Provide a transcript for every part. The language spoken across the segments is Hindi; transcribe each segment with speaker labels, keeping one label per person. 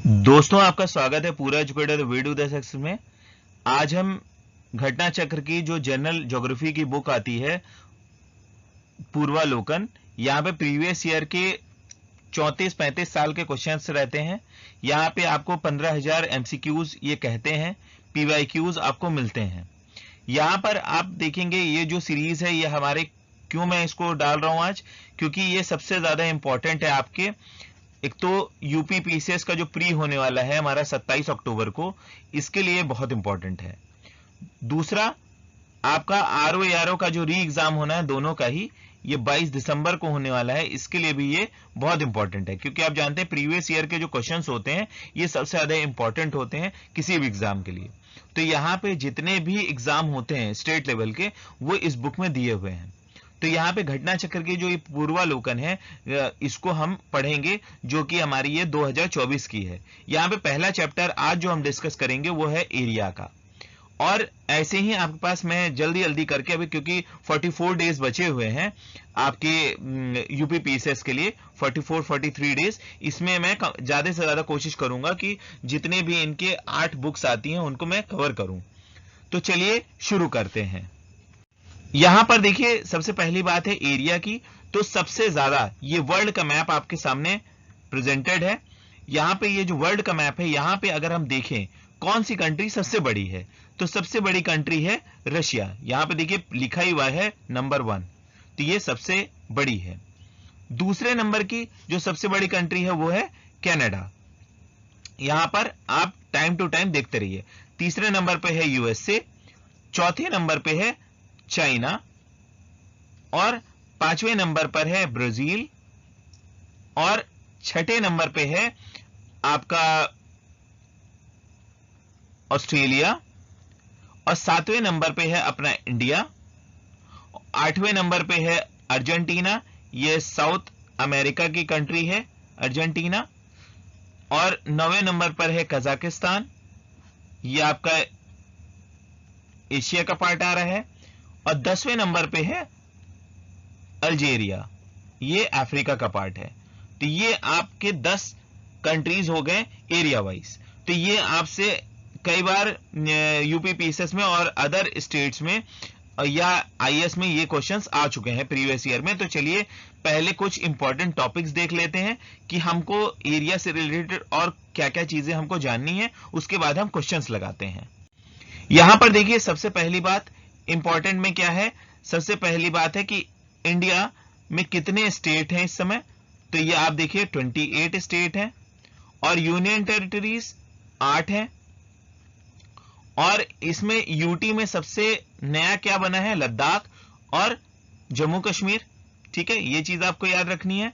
Speaker 1: दोस्तों, आपका स्वागत है पूरा एजुकेटर वीडियो देश में। आज हम घटना चक्र की जो जनरल ज्योग्राफी की बुक आती है पूर्वालोकन, यहाँ पे प्रीवियस ईयर के 34-35 साल के क्वेश्चंस रहते हैं। यहाँ पे आपको 15,000 एमसीक्यूज ये कहते हैं, पीवाईक्यूज आपको मिलते हैं। यहाँ पर आप देखेंगे ये जो सीरीज है ये हमारे, क्यों मैं इसको डाल रहा हूँ आज, क्योंकि ये सबसे ज्यादा इंपॉर्टेंट है आपके। एक तो यूपी पीसीएस का जो प्री होने वाला है हमारा 27 अक्टूबर को, इसके लिए बहुत इंपॉर्टेंट है। दूसरा, आपका आरओ एआरओ का जो री एग्जाम होना है दोनों का ही, ये 22 दिसंबर को होने वाला है। इसके लिए भी ये बहुत इंपॉर्टेंट है, क्योंकि आप जानते हैं प्रीवियस ईयर के जो क्वेश्चंस होते हैं ये सबसे ज्यादा इंपॉर्टेंट होते हैं किसी भी एग्जाम के लिए। तो यहाँ पे जितने भी एग्जाम होते हैं स्टेट लेवल के, वो इस बुक में दिए हुए हैं। तो यहाँ पे घटना चक्र की जो ये पूर्वालोकन है, इसको हम पढ़ेंगे, जो कि हमारी ये 2024 की है। यहाँ पे पहला चैप्टर आज जो हम डिस्कस करेंगे वो है एरिया का। और ऐसे ही आपके पास मैं जल्दी जल्दी करके, अभी क्योंकि 44 डेज बचे हुए हैं आपके यूपी पीसीएस के लिए, 43 डेज, इसमें मैं ज्यादा से ज्यादा कोशिश करूंगा कि जितने भी इनके 8 बुक्स आती हैं उनको मैं कवर करूं। तो चलिए शुरू करते हैं। यहां पर देखिए, सबसे पहली बात है एरिया की। तो सबसे ज्यादा ये वर्ल्ड का मैप आपके सामने प्रेजेंटेड है। यहां पे ये जो वर्ल्ड का मैप है, यहां पे अगर हम देखें कौन सी कंट्री सबसे बड़ी है, तो सबसे बड़ी कंट्री है रशिया। यहां पे देखिए लिखा ही हुआ है नंबर 1, तो ये सबसे बड़ी है। दूसरे नंबर की जो सबसे बड़ी कंट्री है वो है कनाडा। यहां पर आप टाइम टू टाइम देखते रहिए। तीसरे नंबर पे है यूएसए, चौथे नंबर पे है चाइना, और 5वें नंबर पर है ब्राजील, और 6ठे नंबर पे है आपका ऑस्ट्रेलिया, और 7वें नंबर पे है अपना इंडिया, 8वें नंबर पे है अर्जेंटीना, ये साउथ अमेरिका की कंट्री है अर्जेंटीना, और 9वें नंबर पर है कजाकिस्तान, ये आपका एशिया का पार्ट आ रहा है, और 10वें नंबर पे है अल्जीरिया, ये अफ्रीका का पार्ट है। तो ये आपके 10 कंट्रीज हो गए एरिया वाइज। तो ये आपसे कई बार यूपी पीसीएस में और अदर स्टेट्स में या आईएएस में ये क्वेश्चंस आ चुके हैं प्रीवियस ईयर में। तो चलिए पहले कुछ इंपॉर्टेंट टॉपिक्स देख लेते हैं कि हमको एरिया से रिलेटेड और क्या क्या चीजें हमको जाननी है, उसके बाद हम क्वेश्चंस लगाते हैं। यहां पर देखिए, सबसे पहली बात इंपॉर्टेंट में क्या है, सबसे पहली बात है कि इंडिया में कितने स्टेट हैं इस समय। तो ये आप देखिए 28 स्टेट हैं, और यूनियन टेरिटरीज 8 हैं, और इसमें यूटी में सबसे नया क्या बना है, लद्दाख और जम्मू कश्मीर। ठीक है, ये चीज आपको याद रखनी है।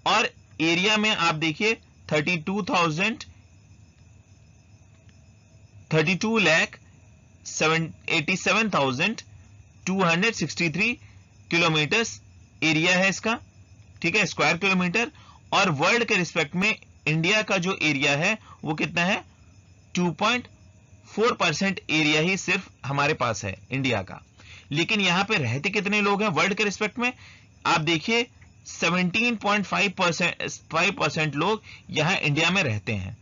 Speaker 1: और एरिया में आप देखिए 32,87,263 किलोमीटर एरिया है इसका। ठीक है, स्क्वायर किलोमीटर। और वर्ल्ड के रिस्पेक्ट में इंडिया का जो एरिया है वो कितना है, 2.4% एरिया ही सिर्फ हमारे पास है इंडिया का। लेकिन यहां पे रहते कितने लोग हैं वर्ल्ड के रिस्पेक्ट में, आप देखिए 17.5% लोग यहां इंडिया में रहते हैं।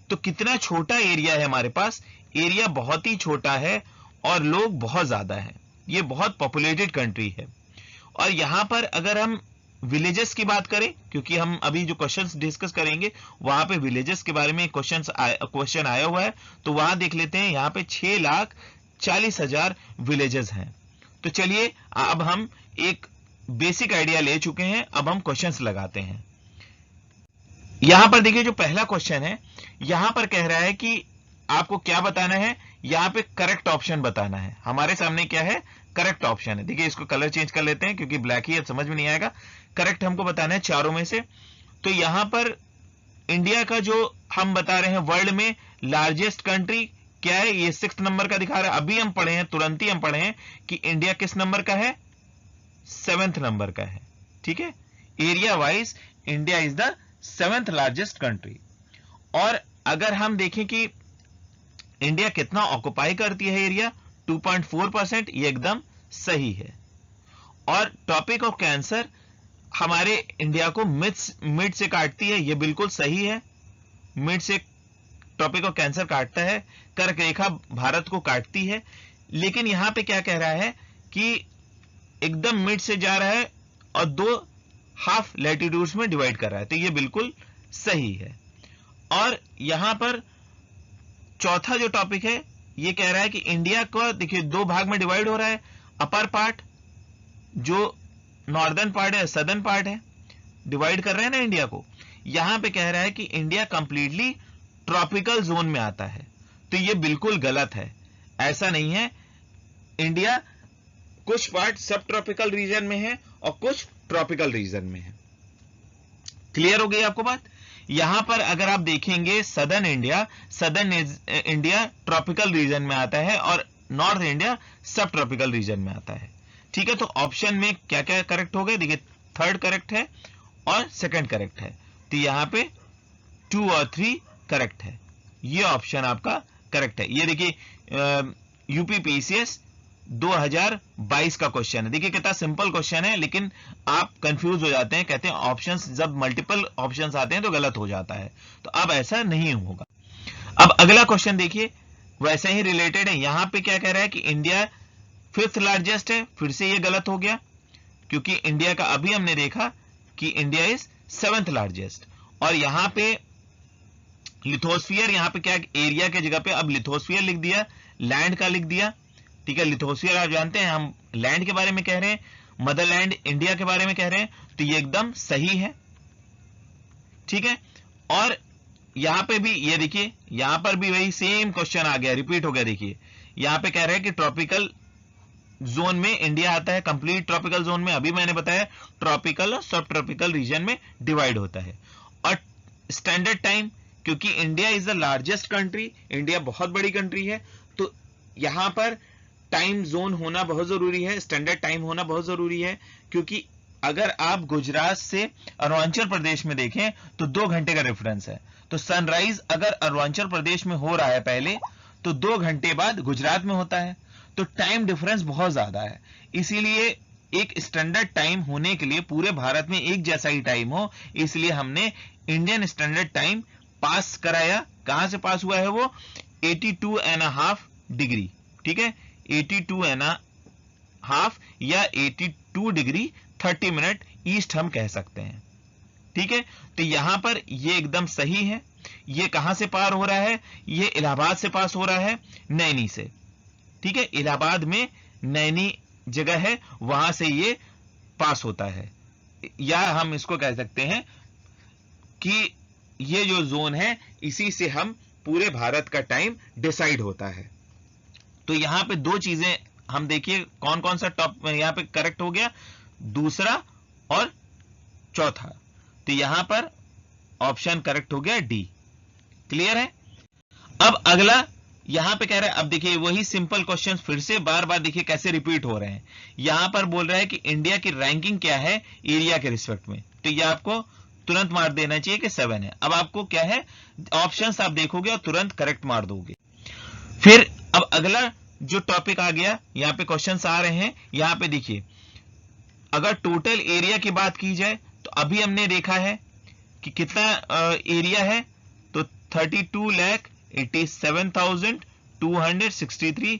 Speaker 1: तो कितना छोटा एरिया है हमारे पास, एरिया बहुत ही छोटा है और लोग बहुत ज्यादा हैं। ये बहुत पॉपुलेटेड कंट्री है। और यहां पर अगर हम विलेजेस की बात करें, क्योंकि हम अभी जो क्वेश्चंस डिस्कस करेंगे वहां पे विलेजेस के बारे में क्वेश्चन आया हुआ है, तो वहां देख लेते हैं। यहां पे 6,40,000 विलेजेस हैं। तो चलिए अब हम एक बेसिक आइडिया ले चुके हैं, अब हम क्वेश्चंस लगाते हैं। यहां पर देखिए जो पहला क्वेश्चन है, यहां पर कह रहा है कि आपको क्या बताना है, यहां पे करेक्ट ऑप्शन बताना है। हमारे सामने क्या है, करेक्ट ऑप्शन है। देखिए इसको कलर चेंज कर लेते हैं क्योंकि ब्लैक ही है, समझ में नहीं आएगा। करेक्ट हमको बताना है चारों में से। तो यहां पर इंडिया का जो हम बता रहे हैं वर्ल्ड में लार्जेस्ट कंट्री क्या है, ये 6th नंबर का दिखा रहा है। अभी हम पढ़े हैं, तुरंत ही हम पढ़े हैं कि इंडिया किस नंबर का है, 7th नंबर का है। ठीक है, area wise India is the 7th largest country. और अगर हम देखें कि इंडिया कितना ऑक्युपाई करती है एरिया, 2.4%, ये एकदम सही है। और टॉपिक ऑफ कैंसर हमारे इंडिया को मिड से काटती है, ये बिल्कुल सही है। मिड से ट्रॉपिक ऑफ कैंसर काटता है, कर्क रेखा भारत को काटती है, लेकिन यहां पे क्या कह रहा है कि एकदम मिड से जा रहा है और 2 हाफ लैटिट्यूड्स में डिवाइड कर रहा है, तो ये बिल्कुल सही है। और यहां पर चौथा जो टॉपिक है ये कह रहा है कि इंडिया को देखिए 2 भाग में डिवाइड हो रहा है, अपर पार्ट जो नॉर्दर्न पार्ट है, सदर्न पार्ट है, डिवाइड कर रहे हैं ना इंडिया को। यहां पे कह रहा है कि इंडिया कंप्लीटली ट्रॉपिकल जोन में आता है, तो ये बिल्कुल गलत है, ऐसा नहीं है। इंडिया कुछ पार्ट सब ट्रॉपिकल रीजन में है और कुछ ट्रॉपिकल रीजन में है। क्लियर हो गई आपको बात? यहां पर अगर आप देखेंगे सदर्न इंडिया ट्रॉपिकल रीजन में आता है और नॉर्थ इंडिया सब ट्रॉपिकल रीजन में आता है। ठीक है, तो ऑप्शन में क्या क्या करेक्ट हो गए? देखिए 3rd करेक्ट है और 2nd करेक्ट है, तो यहां पे 2 और 3 करेक्ट है, ये ऑप्शन आपका करेक्ट है। ये देखिए यूपी पीसीएस 2022 का क्वेश्चन है। देखिए कितना सिंपल क्वेश्चन है, लेकिन आप कंफ्यूज हो जाते हैं, कहते हैं ऑप्शंस, जब मल्टीपल ऑप्शंस आते हैं तो गलत हो जाता है, तो अब ऐसा नहीं होगा। अब अगला क्वेश्चन देखिए, वैसे ही रिलेटेड है। यहां पे क्या कह रहा है कि इंडिया 5th लार्जेस्ट है, फिर से ये गलत हो गया, क्योंकि इंडिया का अभी हमने देखा कि इंडिया इज 7th लार्जेस्ट। और यहां पे लिथोस्फीयर, यहां पे क्या एरिया के जगह पे अब लिथोस्फीयर लिख दिया, लैंड का लिख दिया। ठीक है, लिथोस्फीयर आप जानते हैं, हम लैंड के बारे में कह रहे हैं, मदरलैंड इंडिया के बारे में कह रहे हैं, तो ये एकदम सही है। ठीक है, और यहां पे भी ये देखिए, यहां पर भी वही सेम क्वेश्चन आ गया, रिपीट हो गया। देखिए यहां पे कह रहे हैं कि ट्रॉपिकल जोन में इंडिया आता है, कंप्लीट ट्रॉपिकल जोन में, अभी मैंने बताया ट्रॉपिकल और सब ट्रॉपिकल रीजन में डिवाइड होता है। और स्टैंडर्ड टाइम, क्योंकि India is the largest country, India बहुत बड़ी कंट्री है, तो यहां पर टाइम जोन होना बहुत जरूरी है, स्टैंडर्ड टाइम होना बहुत जरूरी है, क्योंकि अगर आप गुजरात से अरुणाचल प्रदेश में देखें तो 2 घंटे का डिफरेंस है। तो सनराइज अगर अरुणाचल प्रदेश में हो रहा है पहले, तो 2 घंटे बाद गुजरात में होता है, तो टाइम डिफरेंस बहुत ज्यादा है। इसीलिए एक स्टैंडर्ड टाइम होने के लिए पूरे भारत में एक जैसा ही टाइम हो, इसलिए हमने इंडियन स्टैंडर्ड टाइम पास कराया। कहां से पास हुआ है वो? 82.5 डिग्री। ठीक है, 82.5 या 82 डिग्री 30 मिनट ईस्ट हम कह सकते हैं। ठीक है, तो यहां पर ये एकदम सही है। ये कहां से पार हो रहा है? ये इलाहाबाद से पास हो रहा है, नैनी से। ठीक है, इलाहाबाद में नैनी जगह है, वहां से ये पास होता है, या हम इसको कह सकते हैं कि ये जो जोन है इसी से हम पूरे भारत का टाइम डिसाइड होता है। तो यहां पे 2 चीजें हम देखिए कौन कौन सा टॉप यहां पे करेक्ट हो गया, दूसरा और चौथा, तो यहां पर ऑप्शन करेक्ट हो गया डी। क्लियर है? अब अगला यहां पे कह रहा है, अब देखिए वही सिंपल क्वेश्चन फिर से बार बार देखिए कैसे रिपीट हो रहे हैं। यहां पर बोल रहा है कि इंडिया की रैंकिंग क्या है एरिया के रिस्पेक्ट में, तो ये आपको तुरंत मार देना चाहिए कि 7 है। अब आपको क्या है, ऑप्शंस आप देखोगे और तुरंत करेक्ट मार दोगे। फिर अब अगला जो टॉपिक आ गया, यहां पे क्वेश्चंस आ रहे हैं। यहां पे देखिए, अगर टोटल एरिया की बात की जाए तो अभी हमने देखा है कि कितना एरिया है, तो 32,87,263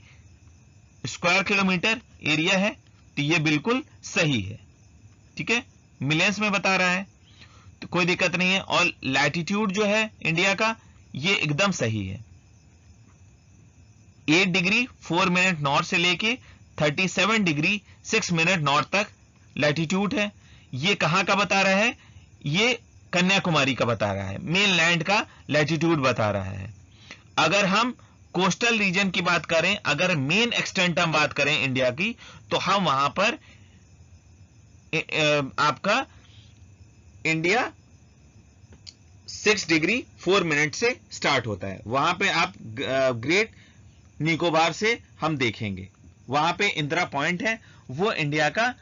Speaker 1: स्क्वायर किलोमीटर एरिया है, तो ये बिल्कुल सही है। ठीक है, मिलियंस में बता रहा है, तो कोई दिक्कत नहीं है। और लैटिट्यूड जो है इंडिया का, ये एकदम सही है। 8 डिग्री 4 मिनट नॉर्थ से लेके 37 डिग्री 6 मिनट नॉर्थ तक लैटिट्यूड है। ये कहां का बता रहा है? ये कन्याकुमारी का बता रहा है, मेन लैंड का लैटिट्यूड बता रहा है। अगर हम कोस्टल रीजन की बात करें, अगर मेन एक्सटेंट हम बात करें इंडिया की, तो हम वहां पर आपका इंडिया 6 डिग्री 4 मिनट से स्टार्ट होता है। वहां पे आप ग्रेट निकोबार से हम देखेंगे, वहां पे इंदिरा पॉइंट है, वो इंडिया का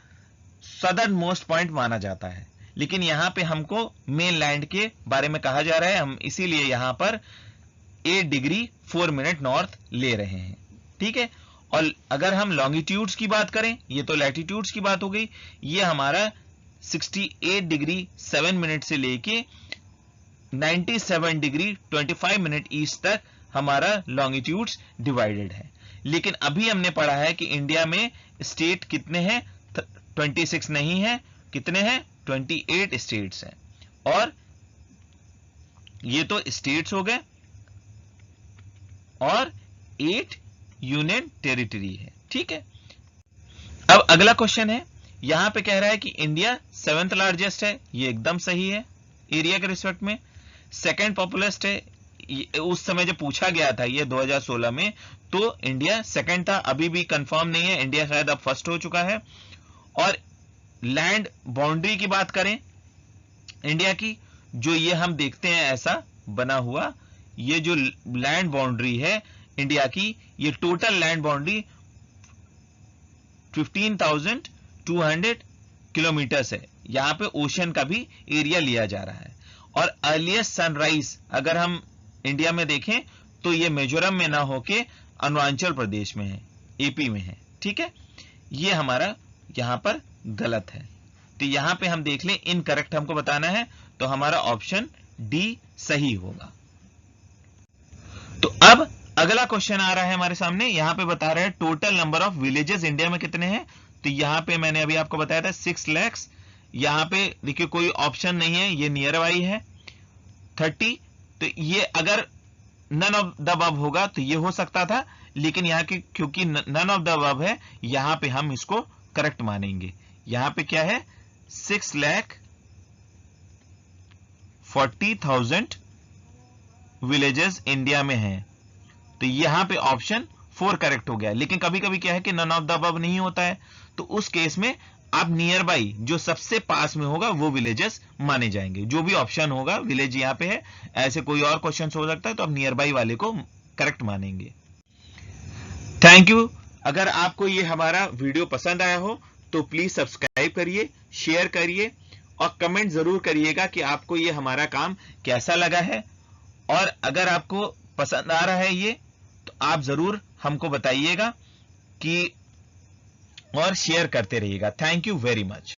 Speaker 1: सदर्न मोस्ट पॉइंट माना जाता है। लेकिन यहां पे हमको मेन लैंड के बारे में कहा जा रहा है, हम इसीलिए यहां पर 8 डिग्री 4 मिनट नॉर्थ ले रहे हैं। ठीक है, और अगर हम लॉन्गिट्यूड्स की बात करें, ये तो लैटिट्यूड्स की बात हो गई, ये हमारा 68 डिग्री 7 मिनट से लेके 97 डिग्री 25 मिनट ईस्ट तक हमारा लॉन्गिट्यूड्स डिवाइडेड है। लेकिन अभी हमने पढ़ा है कि इंडिया में स्टेट कितने हैं, 26 नहीं है, कितने हैं, 28 स्टेट्स हैं। और ये तो स्टेट्स हो गए और 8 यूनियन टेरिटरी है। ठीक है, अब अगला क्वेश्चन है, यहां पे कह रहा है कि इंडिया 7th लार्जेस्ट है, ये एकदम सही है एरिया के रिस्पेक्ट में। सेकंड पॉपुलेस्ट है, उस समय जब पूछा गया था ये 2016 में, तो इंडिया सेकंड था, अभी भी कंफर्म नहीं है, इंडिया शायद अब फर्स्ट हो चुका है। और लैंड बाउंड्री की बात करें इंडिया की, जो ये हम देखते हैं ऐसा बना हुआ, ये जो लैंड बाउंड्री है इंडिया की, ये टोटल लैंड बाउंड्री 15,200 किलोमीटर्स है। यहां पे ओशन का भी एरिया लिया जा रहा है। और अर्लीस्ट सनराइज अगर हम इंडिया में देखें तो ये मिजोरम में ना होके अरुणाचल प्रदेश में है, एपी में है। ठीक है, ये हमारा यहां पर गलत है, तो यहां पे हम देख लें इनकरेक्ट हमको बताना है, तो हमारा ऑप्शन डी सही होगा। तो अब अगला क्वेश्चन आ रहा है हमारे सामने, यहां पे बता रहे हैं total number of villages India में कितने हैं। तो यहां पे मैंने अभी आपको बताया था 6 लाख। यहां पे देखिए कोई ऑप्शन नहीं है, ये नियर बाई है 30। तो ये अगर नन ऑफ द अबव होगा तो ये हो सकता था, लेकिन यहाँ की क्योंकि नन ऑफ द अबव है, यहां पे हम इसको करेक्ट मानेंगे। यहां पे क्या है, 6,40,000 विलेजेस इंडिया में हैं, तो यहां पे ऑप्शन 4 करेक्ट हो गया। लेकिन कभी कभी क्या है कि नन ऑफ द अबव नहीं होता है, तो उस केस में आप नियर बाई जो सबसे पास में होगा वो विलेजेस माने जाएंगे। जो भी ऑप्शन होगा, विलेज यहां पे है, ऐसे कोई और क्वेश्चन हो सकता है, तो आप नियर बाई वाले को करेक्ट मानेंगे। Thank you. अगर आपको ये हमारा वीडियो पसंद आया हो तो प्लीज सब्सक्राइब करिए, शेयर करिए और कमेंट जरूर करिएगा कि आपको ये हमारा काम कैसा लगा है। और अगर आपको पसंद आ रहा है ये, तो आप जरूर हमको बताइएगा कि और शेयर करते रहिएगा। Thank you very much.